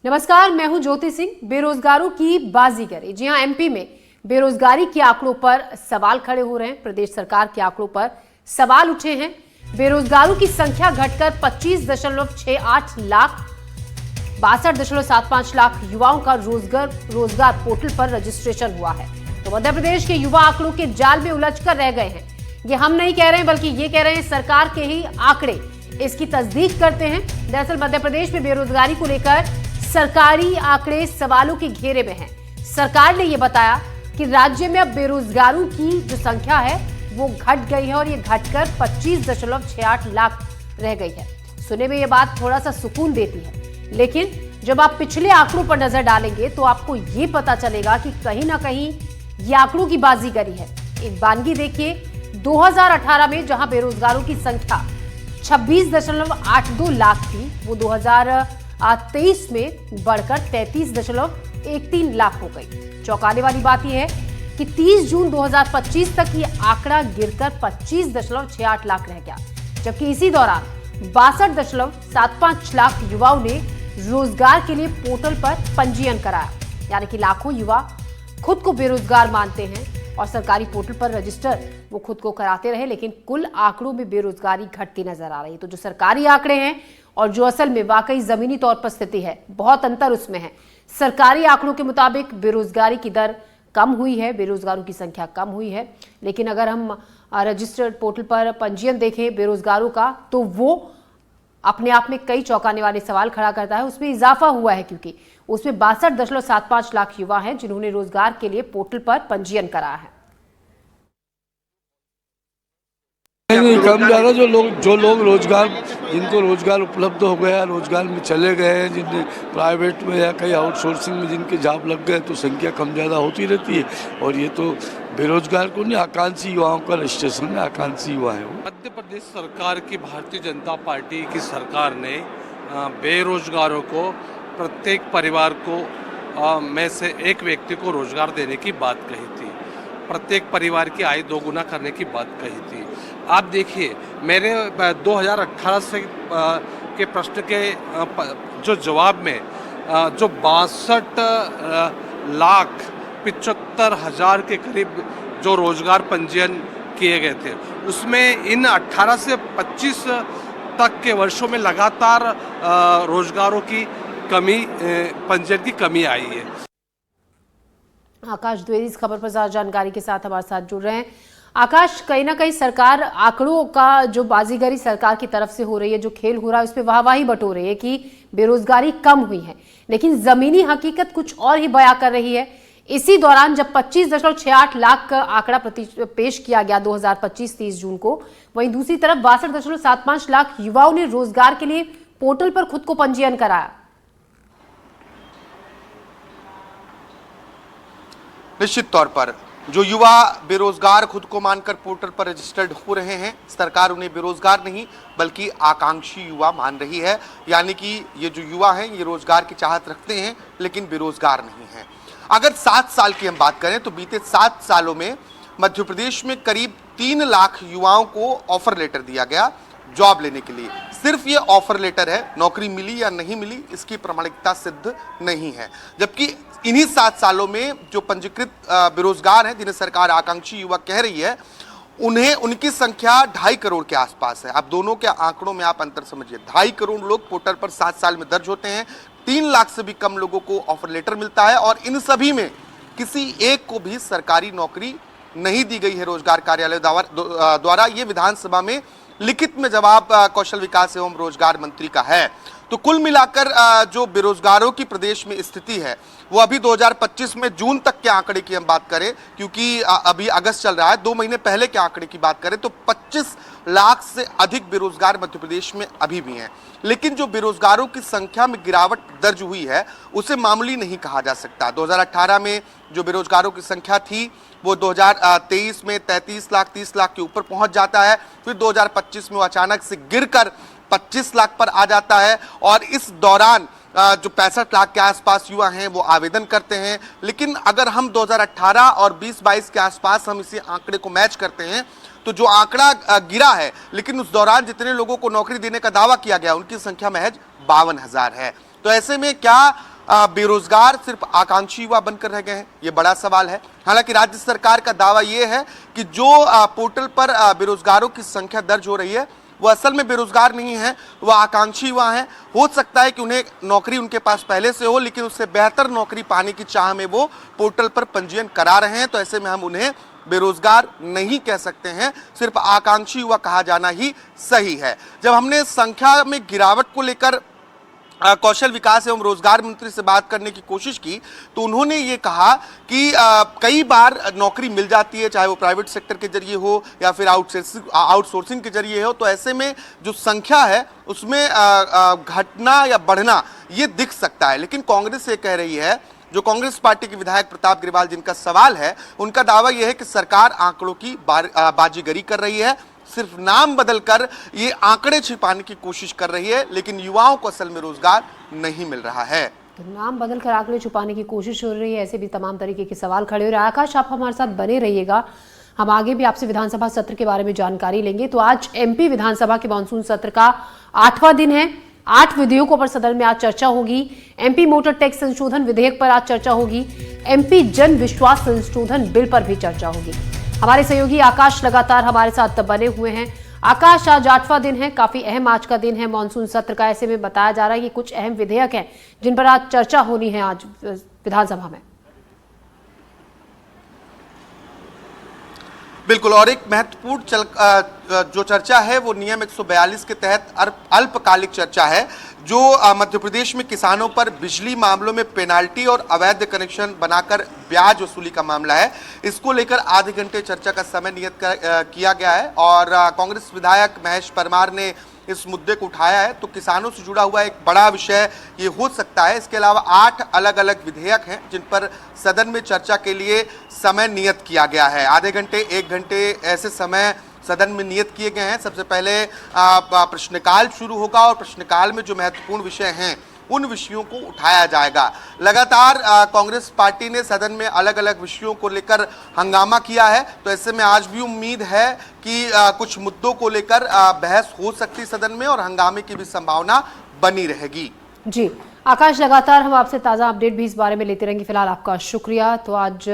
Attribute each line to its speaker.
Speaker 1: नमस्कार, मैं हूं ज्योति सिंह। बेरोजगारों की बाजीगरी। जी हां, एमपी में बेरोजगारी के आंकड़ों पर सवाल खड़े हो रहे हैं। प्रदेश सरकार के आंकड़ों पर सवाल उठे हैं। बेरोजगारों की संख्या घटकर 25.68 लाख, 62.75 लाख युवाओं का रोजगार पोर्टल पर रजिस्ट्रेशन हुआ है। तो मध्य प्रदेश के युवा आंकड़ों के जाल में उलझकर रह गए हैं। ये हम नहीं कह रहे हैं, बल्कि ये कह रहे हैं सरकार के ही आंकड़े इसकी तस्दीक करते हैं। दरअसल मध्य प्रदेश में बेरोजगारी को लेकर सरकारी आंकड़े सवालों के घेरे में हैं। सरकार ने यह बताया कि राज्य में अब बेरोजगारों की जो संख्या है वो घट गई है और ये घटकर 25.68 लाख रह गई है। सुनने में ये बात थोड़ा सा सुकून देती है, लेकिन जब आप पिछले आंकड़ों पर नजर डालेंगे तो आपको ये पता चलेगा कि कहीं ना कहीं ये आंकड़ों की बाजीगरी है। एक बानगी देखिए, 2018 में जहां बेरोजगारों की संख्या 26.82 लाख थी, वो 2023 में बढ़कर 33.13 लाख हो गई। चौंकाने वाली बात यह है कि 30 जून 2025 तक ये आंकड़ा गिरकर 25.68 लाख रह गया, जबकि इसी दौरान 62.75 लाख युवाओं ने रोजगार के लिए पोर्टल पर पंजीयन कराया। यानी कि लाखों युवा खुद को बेरोजगार मानते हैं और सरकारी पोर्टल पर रजिस्टर वो खुद को कराते रहे, लेकिन कुल आंकड़ों में बेरोजगारी घटती नजर आ रही है। तो जो सरकारी आंकड़े हैं और जो असल में वाकई जमीनी तौर पर स्थिति है, बहुत अंतर उसमें है। सरकारी आंकड़ों के मुताबिक बेरोजगारी की दर कम हुई है, बेरोजगारों की संख्या कम हुई है, लेकिन अगर हम रजिस्टर्ड पोर्टल पर पंजीयन देखें बेरोजगारों का, तो वो अपने आप में कई चौंकाने वाले सवाल खड़ा करता है। उसमें इजाफा हुआ है क्योंकि उसमें 62.75 लाख युवा हैं जिन्होंने रोजगार के लिए पोर्टल पर पंजीयन कराया है।
Speaker 2: नहीं, कम ज़्यादा जो लोग रोजगार, जिनको रोजगार उपलब्ध हो गया, रोजगार में चले गए हैं, जिनने प्राइवेट में या कहीं आउटसोर्सिंग में जिनके जॉब लग गए, तो संख्या कम ज़्यादा होती रहती है। और ये तो बेरोजगार को नहीं, आकांक्षी युवाओं का रजिस्ट्रेशन है, आकांक्षी युवा है।
Speaker 3: मध्य प्रदेश सरकार की, भारतीय जनता पार्टी की सरकार ने बेरोजगारों को, प्रत्येक परिवार को में से एक व्यक्ति को रोजगार देने की बात कही थी, प्रत्येक परिवार की आय दोगुना करने की बात कही थी। आप देखिए, मेरे 2018 से के प्रश्न के जो जवाब में जो 62,75,000 के करीब जो रोजगार पंजीयन किए गए थे, उसमें इन 18 से 25 तक के वर्षों में लगातार रोजगारों की कमी, पंजीयन की कमी आई है।
Speaker 1: आकाश द्विवेदी इस खबर पर ज्यादा जानकारी के साथ हमारे साथ जुड़ रहे हैं। आकाश, कहीं ना कहीं सरकार आंकड़ों का जो बाजीगरी सरकार की तरफ से हो रही है, जो खेल हो रहा है, उस पर वाहवाही बटो रही है कि बेरोजगारी कम हुई है, लेकिन जमीनी हकीकत कुछ और ही बयां कर रही है। इसी दौरान जब 25.68 लाख का आंकड़ा पेश किया गया 2025 30 जून को, वहीं दूसरी तरफ 62.75 लाख युवाओं ने रोजगार के लिए पोर्टल पर खुद को पंजीयन कराया।
Speaker 4: निश्चित तौर पर जो युवा बेरोजगार खुद को मानकर पोर्टल पर रजिस्टर्ड हो रहे हैं, सरकार उन्हें बेरोजगार नहीं बल्कि आकांक्षी युवा मान रही है। यानी कि ये जो युवा हैं, ये रोजगार की चाहत रखते हैं लेकिन बेरोजगार नहीं हैं। अगर 7 साल की हम बात करें तो बीते 7 सालों में मध्य प्रदेश में करीब 3 लाख युवाओं को ऑफर लेटर दिया गया जॉब लेने के लिए। सिर्फ ये ऑफर लेटर है, नौकरी मिली या नहीं मिली इसकी प्रामाणिकता सिद्ध नहीं है। जबकि इन्हीं 7 सालों में जो पंजीकृत बेरोजगार हैं, जिन्हें सरकार आकांक्षी युवा कह रही है, उन्हें उनकी संख्या 2.5 करोड़ के आसपास है। अब दोनों के आंकड़ों में आप अंतर समझिए। 2.5 करोड़ लोग पोर्टल पर 7 साल में दर्ज होते हैं, 3 लाख से भी कम लोगों को ऑफर लेटर मिलता है और इन सभी में किसी एक को भी सरकारी नौकरी नहीं दी गई है रोजगार कार्यालय द्वारा। ये विधानसभा में लिखित में जवाब कौशल विकास एवं रोजगार मंत्री का है। तो कुल मिलाकर जो बेरोजगारों की प्रदेश में स्थिति है, वो अभी 2025 में जून तक के आंकड़े की हम बात करें, क्योंकि अभी अगस्त चल रहा है, 2 महीने पहले के आंकड़े की बात करें तो 25 लाख से अधिक बेरोजगार मध्य प्रदेश में अभी भी हैं। लेकिन जो बेरोजगारों की संख्या में गिरावट दर्ज हुई है, उसे मामूली नहीं कहा जा सकता। 2018 में जो बेरोजगारों की संख्या थी वो 2023 में 33 लाख 30 लाख के ऊपर पहुंच जाता है, फिर 2025 में वो अचानक से गिरकर 25 लाख पर आ जाता है। और इस दौरान जो 65 लाख के आसपास युवा हैं वो आवेदन करते हैं। लेकिन अगर हम 2018 और 20-22 के आसपास हम इसी आंकड़े को मैच करते हैं तो जो आंकड़ा गिरा है, लेकिन उस दौरान जितने लोगों को नौकरी देने का दावा किया गया उनकी संख्या महज 52,000 है। तो ऐसे में क्या बेरोजगार सिर्फ आकांक्षी युवा बनकर रह गए हैं? ये बड़ा सवाल है। हालांकि राज्य सरकार का दावा यह है कि जो पोर्टल पर बेरोजगारों की संख्या दर्ज हो रही है वो असल में बेरोजगार नहीं है, वह आकांक्षी युवा हैं। हो सकता है कि उन्हें नौकरी उनके पास पहले से हो, लेकिन उससे बेहतर नौकरी पाने की चाह में वो पोर्टल पर पंजीयन करा रहे हैं। तो ऐसे में हम उन्हें बेरोजगार नहीं कह सकते हैं, सिर्फ आकांक्षी युवा कहा जाना ही सही है। जब हमने संख्या में गिरावट को लेकर कौशल विकास एवं रोजगार मंत्री से बात करने की कोशिश की तो उन्होंने ये कहा कि कई बार नौकरी मिल जाती है, चाहे वो प्राइवेट सेक्टर के जरिए हो या फिर आउटसोर्सिंग के जरिए हो। तो ऐसे में जो संख्या है उसमें घटना या बढ़ना ये दिख सकता है। लेकिन कांग्रेस ये कह रही है, जो कांग्रेस पार्टी के विधायक प्रताप ग्रेवाल जिनका सवाल है, उनका दावा यह है कि सरकार आंकड़ों की बाजीगरी कर रही है, सिर्फ नाम बदलकर ये आंकड़े छिपाने की कोशिश कर रही है, लेकिन युवाओं को असल में रोजगार नहीं मिल रहा है।
Speaker 1: तो नाम बदलकर आंकड़े छुपाने की कोशिश हो रही है, ऐसे भी तमाम तरीके के सवाल खड़े हो रहे हैं। आकाश, आप हमारे साथ बने रहिएगा, हम आगे भी आपसे विधानसभा सत्र के बारे में जानकारी लेंगे। तो आज एमपी विधानसभा के मानसून सत्र का 8वां दिन है। 8 विधेयकों पर सदन में आज चर्चा होगी। एमपी मोटर टैक्स संशोधन विधेयक पर आज चर्चा होगी। एमपी जन विश्वास संशोधन बिल पर भी चर्चा होगी। हमारे सहयोगी आकाश लगातार हमारे साथ बने हुए हैं। आकाश, आज 8वां दिन है, काफी अहम आज का दिन है मानसून सत्र का। ऐसे में बताया जा रहा है कि कुछ अहम विधेयक हैं जिन पर आज चर्चा होनी है आज विधानसभा में।
Speaker 4: बिल्कुल, और एक महत्वपूर्ण जो चर्चा है वो नियम 142 के तहत अल्पकालिक चर्चा है, जो मध्य प्रदेश में किसानों पर बिजली मामलों में पेनाल्टी और अवैध कनेक्शन बनाकर ब्याज वसूली का मामला है। इसको लेकर आधे घंटे चर्चा का समय नियत किया गया है और कांग्रेस विधायक महेश परमार ने इस मुद्दे को उठाया है। तो किसानों से जुड़ा हुआ एक बड़ा विषय ये हो सकता है। इसके अलावा 8 अलग अलग विधेयक हैं जिन पर सदन में चर्चा के लिए समय नियत किया गया है। आधे घंटे 1 घंटे ऐसे समय सदन में नियत किए गए हैं। सबसे पहले प्रश्नकाल शुरू होगा और प्रश्नकाल में जो महत्वपूर्ण विषय हैं उन विषयों को उठाया जाएगा। लगातार कांग्रेस पार्टी ने सदन में अलग अलग विषयों को लेकर हंगामा किया है। तो ऐसे में आज भी उम्मीद है कि कुछ मुद्दों को लेकर बहस हो सकती सदन में और हंगामे की भी संभावना बनी रहेगी।
Speaker 1: जी आकाश, लगातार हम आपसे ताज़ा अपडेट भी इस बारे में लेते रहेंगे। फिलहाल आपका शुक्रिया। तो आज